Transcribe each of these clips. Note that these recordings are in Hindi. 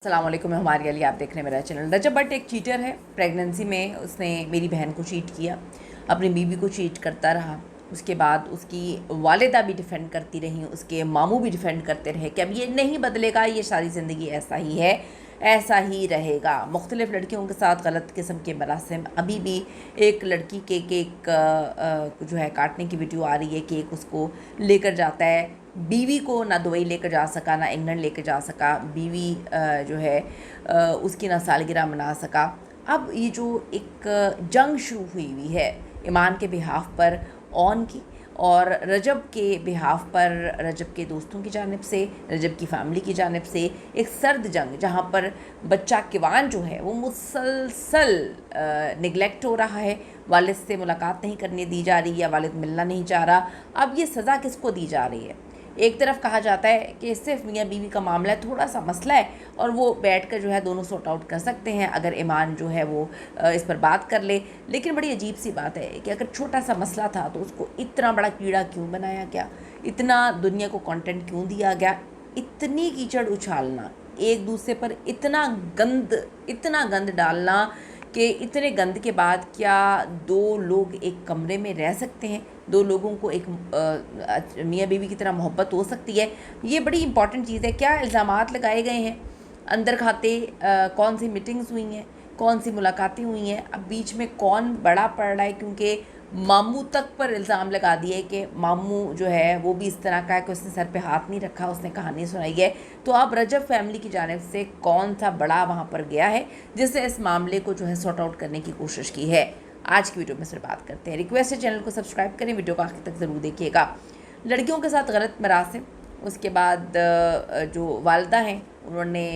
अस्सलाम वालेकुम, मैं हमारी अली, आप देख रहे हैं मेरा चैनल। रजब भट्ट एक चीटर है। प्रेगनेंसी में उसने मेरी बहन को चीट किया, अपनी बीवी को चीट करता रहा। उसके बाद उसकी वालिदा भी डिफेंड करती रही, उसके मामू भी डिफेंड करते रहे कि अब ये नहीं बदलेगा, ये सारी ज़िंदगी ऐसा ही है, ऐसा ही रहेगा। मुख्तलिफ़ लड़कियों के साथ गलत किस्म के मरासिम। अभी भी एक लड़की के केक जो है काटने की वीडियो आ रही है। केक उसको लेकर जाता है, बीवी को ना दुबई लेकर जा सका, ना इंग्लैंड लेकर जा सका। बीवी जो है उसकी ना सालगिरह मना सका। अब ये जो एक जंग शुरू हुई है ईमान के बिहाफ पर ऑन की और रजब के बिहाफ पर, रजब के दोस्तों की जानिब से, रजब की फ़ैमिली की जानिब से एक सर्द जंग, जहाँ पर बच्चा किवान जो है वो मुसलसल निगलेक्ट हो रहा है। वालिद से मुलाकात नहीं करने दी जा रही, या वालिद मिलना नहीं चाह रहा। अब ये सज़ा किसको दी जा रही है? एक तरफ कहा जाता है कि सिर्फ मियाँ बीवी का मामला है, थोड़ा सा मसला है और वो बैठकर जो है दोनों सॉर्ट आउट कर सकते हैं अगर ईमान जो है वो इस पर बात कर ले। लेकिन बड़ी अजीब सी बात है कि अगर छोटा सा मसला था तो उसको इतना बड़ा कीड़ा क्यों बनाया गया, इतना दुनिया को कंटेंट क्यों दिया गया, इतनी कीचड़ उछालना, एक दूसरे पर इतना गंद डालना कि इतने गंद के बाद क्या दो लोग एक कमरे में रह सकते हैं? दो लोगों को एक मियाँ बीवी की तरह मोहब्बत हो सकती है? ये बड़ी इंपॉर्टेंट चीज़ है। क्या इल्ज़ामात लगाए गए हैं अंदर खाते, कौन सी मीटिंग्स हुई हैं, कौन सी मुलाकातें हुई हैं, अब बीच में कौन बड़ा पड़ रहा है? क्योंकि मामू तक पर इल्ज़ाम लगा दिए कि मामू जो है वो भी इस तरह का है कि उसने सर पे हाथ नहीं रखा, उसने कहानी सुनाई है। तो अब रजब फैमिली की जानिब से कौन सा बड़ा वहाँ पर गया है जिससे इस मामले को जो है सॉर्ट आउट करने की कोशिश की है? आज की वीडियो में सिर्फ बात करते हैं। रिक्वेस्ट है चैनल को सब्सक्राइब करें, वीडियो को आखिर तक ज़रूर देखिएगा। लड़कियों के साथ गलत मरासिम, उसके बाद जो वालदा हैं उन्होंने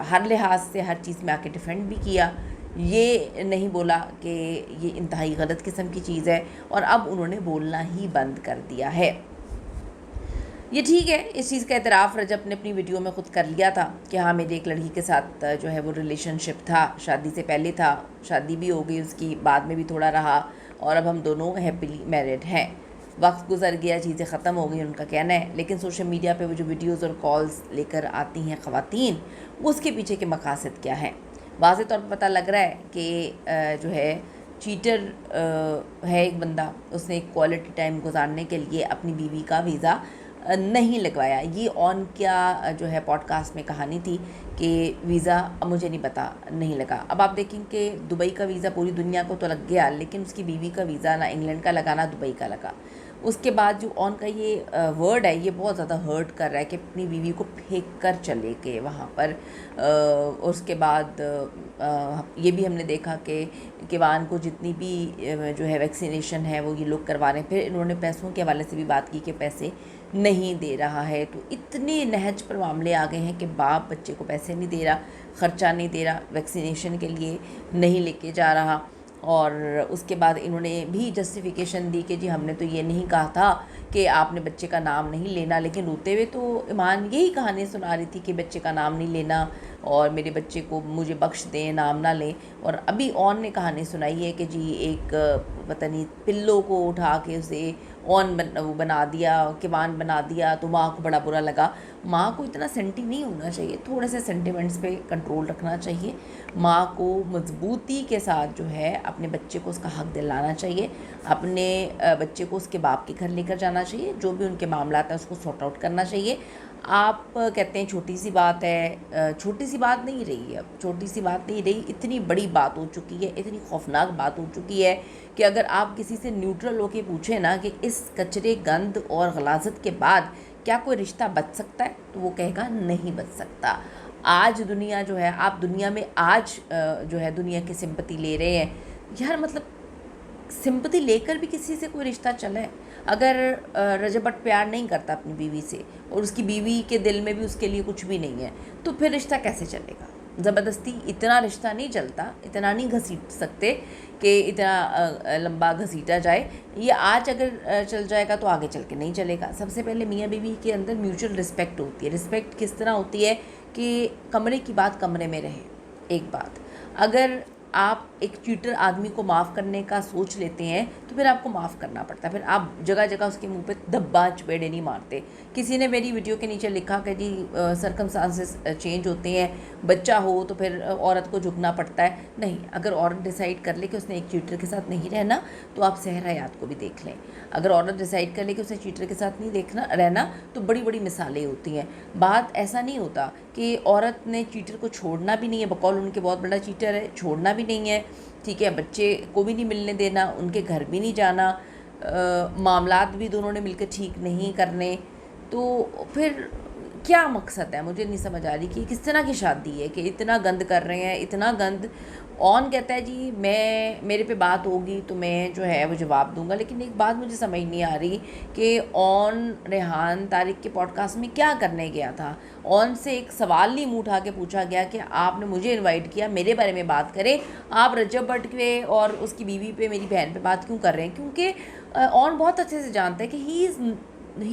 हर लिहाज से हर चीज़ में आके डिफेंड भी किया। ये नहीं बोला कि ये इंतहाई गलत किस्म की चीज़ है, और अब उन्होंने बोलना ही बंद कर दिया है। ये ठीक है, इस चीज़ का एतराफ़ रजब ने अपनी वीडियो में ख़ुद कर लिया था कि हाँ, मेरी एक लड़की के साथ जो है वो रिलेशनशिप था, शादी से पहले था, शादी भी हो गई उसकी, बाद में भी थोड़ा रहा और अब हम दोनों हैप्पीली मैरिड हैं। वक्त गुजर गया, चीज़ें ख़त्म हो गई, उनका कहना है। लेकिन सोशल मीडिया पे वो जो वीडियोज़ और कॉल्स लेकर आती हैं ख़वातीन, उसके पीछे के मकासद क्या हैं? वाज़े तौर पर पता लग रहा है कि जो है चीटर है एक बंदा, उसने एक क्वालिटी टाइम गुजारने के लिए अपनी बीवी का वीज़ा नहीं लगवाया। ये ऑन क्या जो है पॉडकास्ट में कहानी थी कि वीज़ा अब मुझे नहीं पता, नहीं लगा। अब आप देखें कि दुबई का वीज़ा पूरी दुनिया को तो लग गया, लेकिन उसकी बीवी का वीज़ा ना इंग्लैंड का लगा ना दुबई का लगा। उसके बाद जो ऑन का ये वर्ड है, ये बहुत ज़्यादा हर्ट कर रहा है कि अपनी बीवी को फेंक कर चले गए वहाँ पर। उसके बाद ये भी हमने देखा कि किवान को जितनी भी जो है वैक्सीनेशन है वो ये लोग करवा रहे हैं। फिर इन्होंने पैसों के हवाले से भी बात की कि पैसे नहीं दे रहा है। तो इतने नहज पर मामले आ गए हैं कि बाप बच्चे को पैसे नहीं दे रहा, ख़र्चा नहीं दे रहा, वैक्सीनेशन के लिए नहीं लेके जा रहा। और उसके बाद इन्होंने भी जस्टिफिकेशन दी कि जी हमने तो ये नहीं कहा था कि आपने बच्चे का नाम नहीं लेना। लेकिन रोते हुए तो ईमान यही कहानी सुना रही थी कि बच्चे का नाम नहीं लेना और मेरे बच्चे को मुझे बख्श दें, नाम ना लें। और अभी ऑन ने कहानी सुनाई है कि जी एक पता नहीं पिल्लो को उठा के उसे वो बना दिया, किवान बना दिया, तो माँ को बड़ा बुरा लगा। माँ को इतना सेंटी नहीं होना चाहिए, थोड़े से सेंटिमेंट्स पे कंट्रोल रखना चाहिए। माँ को मजबूती के साथ जो है अपने बच्चे को उसका हक दिलाना चाहिए, अपने बच्चे को उसके बाप के घर लेकर जाना चाहिए, जो भी उनके मामला है उसको सॉर्ट आउट करना चाहिए। आप कहते हैं छोटी सी बात है, छोटी सी बात नहीं रही है, अब छोटी सी बात नहीं रही, इतनी बड़ी बात हो चुकी है, इतनी खौफनाक बात हो चुकी है कि अगर आप किसी से न्यूट्रल होके पूछें ना कि इस कचरे, गंद और गलाजत के बाद क्या कोई रिश्ता बच सकता है, तो वो कहेगा नहीं बच सकता। आज दुनिया जो है, आप दुनिया में आज जो है दुनिया की सिंपति ले रहे हैं यार। मतलब सिंपति लेकर भी किसी से कोई रिश्ता चला है? अगर रजब भट्ट प्यार नहीं करता अपनी बीवी से और उसकी बीवी के दिल में भी उसके लिए कुछ भी नहीं है, तो फिर रिश्ता कैसे चलेगा? ज़बरदस्ती इतना रिश्ता नहीं चलता, इतना नहीं घसीट सकते कि इतना लंबा घसीटा जाए। ये आज अगर चल जाएगा तो आगे चल के नहीं चलेगा। सबसे पहले मियाँ बीवी के अंदर म्यूचुअल रिस्पेक्ट होती है। रिस्पेक्ट किस तरह होती है कि कमरे की बात कमरे में रहे। एक बात, अगर आप एक चीटर आदमी को माफ़ करने का सोच लेते हैं तो फिर आपको माफ़ करना पड़ता है, फिर आप जगह जगह उसके मुंह पे धब्बा चपेड़े नहीं मारते। किसी ने मेरी वीडियो के नीचे लिखा कि जी सर्कमस्टांसेस चेंज होते हैं, बच्चा हो तो फिर औरत को झुकना पड़ता है। नहीं, अगर औरत डिसाइड कर ले कि उसने एक चीटर के साथ नहीं रहना तो आप सहर हयात को भी देख लें। अगर औरत डिसाइड कर ले कि उसने चीटर के साथ नहीं रहना तो बड़ी बड़ी मिसालें होती हैं। बात ऐसा नहीं होता कि औरत ने चीटर को छोड़ना भी नहीं है, बकौल उनके बहुत बड़ा चीटर है, छोड़ना भी नहीं है, ठीक है, बच्चे को भी नहीं मिलने देना, उनके घर भी नहीं जाना, मामलात भी दोनों ने मिलकर ठीक नहीं करने। तो फिर क्या मकसद है, मुझे नहीं समझ आ रही कि किस तरह की शादी है कि इतना गंद कर रहे हैं, इतना गंद। ऑन कहता है जी मेरे पे बात होगी तो मैं जो है वो जवाब दूंगा, लेकिन एक बात मुझे समझ नहीं आ रही कि ऑन रेहान तारिक के पॉडकास्ट में क्या करने गया था। ऑन से एक सवाल नहीं मुँह उठा के पूछा गया कि आपने मुझे इनवाइट किया, मेरे बारे में बात करें, आप रजब भट्ट पे और उसकी बीवी पे, मेरी बहन पे बात क्यों कर रहे हैं? क्योंकि ऑन बहुत अच्छे से जानता है कि he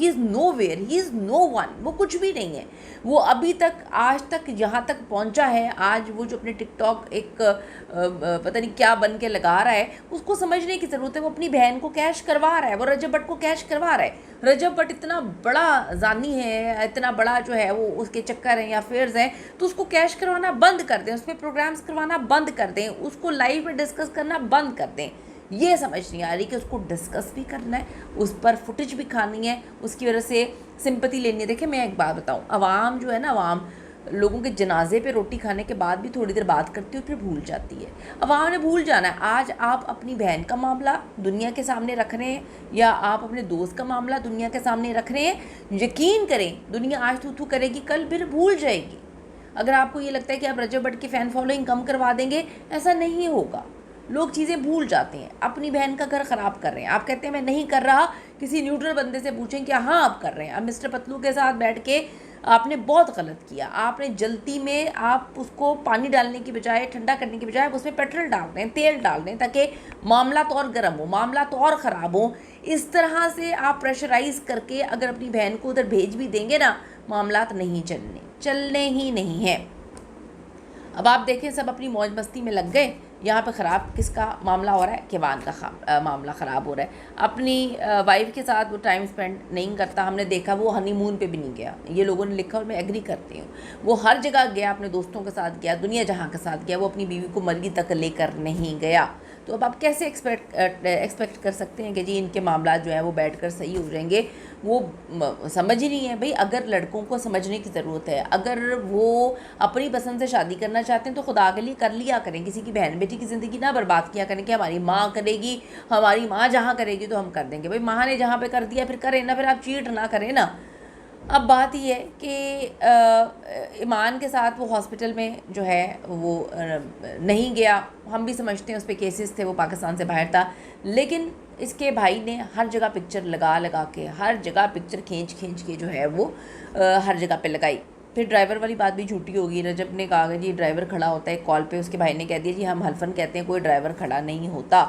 is nowhere, he is no one, वो कुछ भी नहीं है। वो अभी तक आज तक जहाँ तक पहुँचा है, आज वो जो अपने टिकटॉक एक पता नहीं क्या बन के लगा रहा है, उसको समझने की ज़रूरत है। वो अपनी बहन को कैश करवा रहा है, वो रजब भट्ट को कैश करवा रहा है। रजब भट्ट इतना बड़ा जानी है, इतना बड़ा जो है वो उसके चक्कर हैं या फेयर्स हैं, तो उसको कैश करवाना बंद कर दें, उस पर प्रोग्राम्स करवाना बंद कर दें, उसको लाइव में डिस्कस करना बंद कर दें। ये समझ नहीं आ रही कि उसको डिस्कस भी करना है, उस पर फुटेज भी खानी है, उसकी वजह से सिंपैथी लेनी है। देखिए मैं एक बात बताऊं, अवाम जो है ना, अवाम लोगों के जनाजे पे रोटी खाने के बाद भी थोड़ी देर बात करती है और फिर भूल जाती है। अवाम ने भूल जाना है। आज आप अपनी बहन का मामला दुनिया के सामने रख रहे हैं या आप अपने दोस्त का मामला दुनिया के सामने रख रहे हैं, यकीन करें दुनिया आज थू थू करेगी, कल फिर भूल जाएगी। अगर आपको ये लगता है कि आप रजब भट्ट की फ़ैन फॉलोइंग कम करवा देंगे, ऐसा नहीं होगा। लोग चीज़ें भूल जाते हैं। अपनी बहन का घर ख़राब कर रहे हैं, आप कहते हैं मैं नहीं कर रहा, किसी न्यूट्रल बंदे से पूछें कि हाँ आप कर रहे हैं। अब मिस्टर पतलू के साथ बैठ के आपने बहुत गलत किया। आपने जल्दी में आप उसको पानी डालने की बजाय, ठंडा करने की बजाय उसमें पेट्रोल डाल दें, तेल डाल दें, ताकि मामला तो और गर्म हो, मामला तो और ख़राब हो। इस तरह से आप प्रेशराइज़ करके अगर अपनी बहन को उधर भेज भी देंगे ना, मामलात नहीं चलने ही नहीं है। अब आप देखें सब अपनी मौज मस्ती में लग गए। यहाँ पे ख़राब किसका मामला हो रहा है? किवान का मामला ख़राब हो रहा है। अपनी वाइफ के साथ वो टाइम स्पेंड नहीं करता। हमने देखा वो हनीमून पे भी नहीं गया, ये लोगों ने लिखा और मैं एग्री करती हूँ। वो हर जगह गया, अपने दोस्तों के साथ गया, दुनिया जहाँ के साथ गया, वो अपनी बीवी को मरगी तक लेकर नहीं गया। तो अब आप कैसे एक्सपेक्ट कर सकते हैं कि जी इनके मामला जो है वो बैठकर सही हो जाएंगे? वो समझ ही नहीं है भाई। अगर लड़कों को समझने की ज़रूरत है, अगर वो अपनी पसंद से शादी करना चाहते हैं तो खुदा के लिए कर लिया करें। किसी की बहन बेटी की ज़िंदगी ना बर्बाद किया करें कि हमारी माँ करेगी, हमारी माँ जहाँ करेगी तो हम कर देंगे। भाई माँ ने जहाँ पे कर दिया फिर करें ना, फिर आप चीट ना करें ना। अब बात ये है कि ईमान के साथ वो हॉस्पिटल में जो है वो नहीं गया। हम भी समझते हैं उस पर केसेस थे, वो पाकिस्तान से बाहर था, लेकिन इसके भाई ने हर जगह पिक्चर लगा के, हर जगह पिक्चर खींच के जो है वो हर जगह पे लगाई। फिर ड्राइवर वाली बात भी झूठी होगी। रजब ने कहा कि जी ड्राइवर खड़ा होता है कॉल पे, उसके भाई ने कह दिया जी हम हल्फन कहते हैं कोई ड्राइवर खड़ा नहीं होता।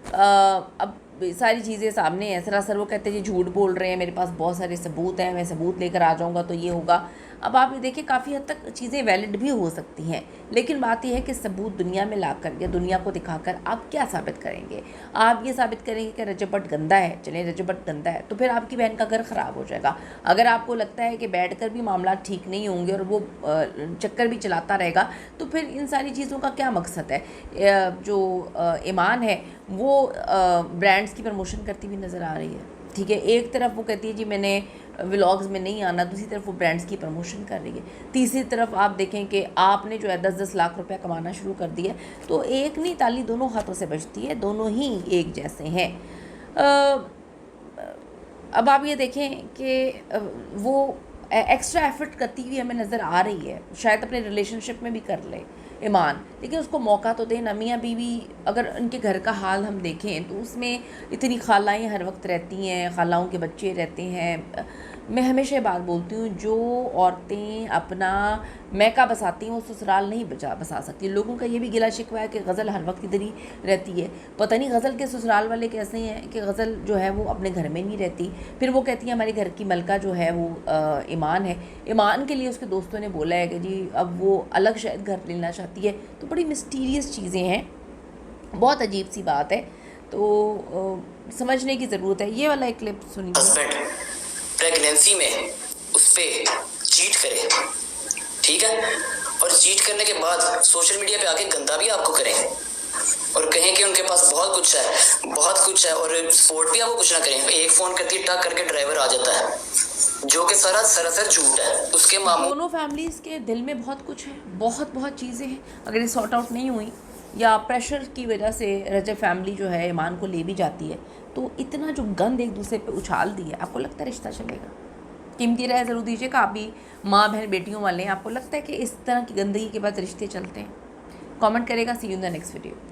अब सारी चीज़ें सामने हैं। सरासर वो कहते हैं जी झूठ बोल रहे हैं, मेरे पास बहुत सारे सबूत हैं, मैं सबूत लेकर आ जाऊँगा तो ये होगा। अब आप ये देखिए काफ़ी हद तक चीज़ें वैलिड भी हो सकती हैं, लेकिन बात यह है कि सबूत दुनिया में ला कर या दुनिया को दिखाकर आप क्या साबित करेंगे? आप ये साबित करेंगे कि रजब भट्ट गंदा है, चलें रजब भट्ट गंदा है तो फिर आपकी बहन का घर ख़राब हो जाएगा। अगर आपको लगता है कि बैठ कर भी मामला ठीक नहीं होंगे और वो चक्कर भी चलाता रहेगा तो फिर इन सारी चीज़ों का क्या मकसद है? जो ईमान है वो ब्रांड्स की प्रमोशन करती हुई नज़र आ रही है, ठीक है। एक तरफ वो कहती है जी मैंने व्लॉग्स में नहीं आना, दूसरी तरफ वो ब्रांड्स की प्रमोशन कर रही है, तीसरी तरफ आप देखें कि आपने जो है 10-10 लाख रुपया कमाना शुरू कर दिया। तो एक नहीं ताली दोनों हाथों से बजती है, दोनों ही एक जैसे हैं। अब आप ये देखें कि वो एक्स्ट्रा एफर्ट करती हुई हमें नज़र आ रही है, शायद अपने रिलेशनशिप में भी कर ले ईमान, लेकिन उसको मौका तो देना। मियाँ बीवी अगर उनके घर का हाल हम देखें तो उसमें इतनी खालाएँ हर वक्त रहती हैं, खालाओं के बच्चे रहते हैं, मैं हमेशा ये बात बोलती हूँ, जो औरतें अपना मैका बसाती हैं वो ससुराल नहीं बसा सकती। लोगों का ये भी गिला शिकवा है कि गज़ल हर वक्त इधर ही रहती है। पता नहीं गज़ल के ससुराल वाले कैसे हैं कि गज़ल जो है वो अपने घर में नहीं रहती। फिर वो कहती है हमारे घर की मलका जो है वो ईमान है। ईमान के लिए उसके दोस्तों ने बोला है कि जी अब वो अलग शायद घर लेना चाहती है। तो बड़ी मिस्टीरियस चीज़ें हैं, बहुत अजीब सी बात है। तो समझने की ज़रूरत है। ये वाला एक क्लिप सुनिए। हस्बैंड प्रेगनेंसी में उस पर चीट करे, ठीक है, और चीट करने के बाद सोशल मीडिया पे आके गंदा भी आपको करें और कहें कि उनके पास बहुत कुछ है और सपोर्ट भी आपको कुछ ना करें। एक फ़ोन करती है, टक करके ड्राइवर आ जाता है, जो कि सारा सरासर झूठ है। उसके मामू दोनों फैमिलीज़ के दिल में बहुत कुछ है, बहुत चीज़ें हैं। अगर ये सॉर्ट आउट नहीं हुई या प्रेशर की वजह से रजब फैमिली जो है ईमान को ले भी जाती है, तो इतना जो गंद एक दूसरे पे उछाल दिया, आपको लगता है रिश्ता चलेगा? कीमती राय ज़रूर दीजिएगा। आप भी माँ बहन बेटियों वाले हैं, आपको लगता है कि इस तरह की गंदगी के बाद रिश्ते चलते हैं? कमेंट करेगा। See you in the next video.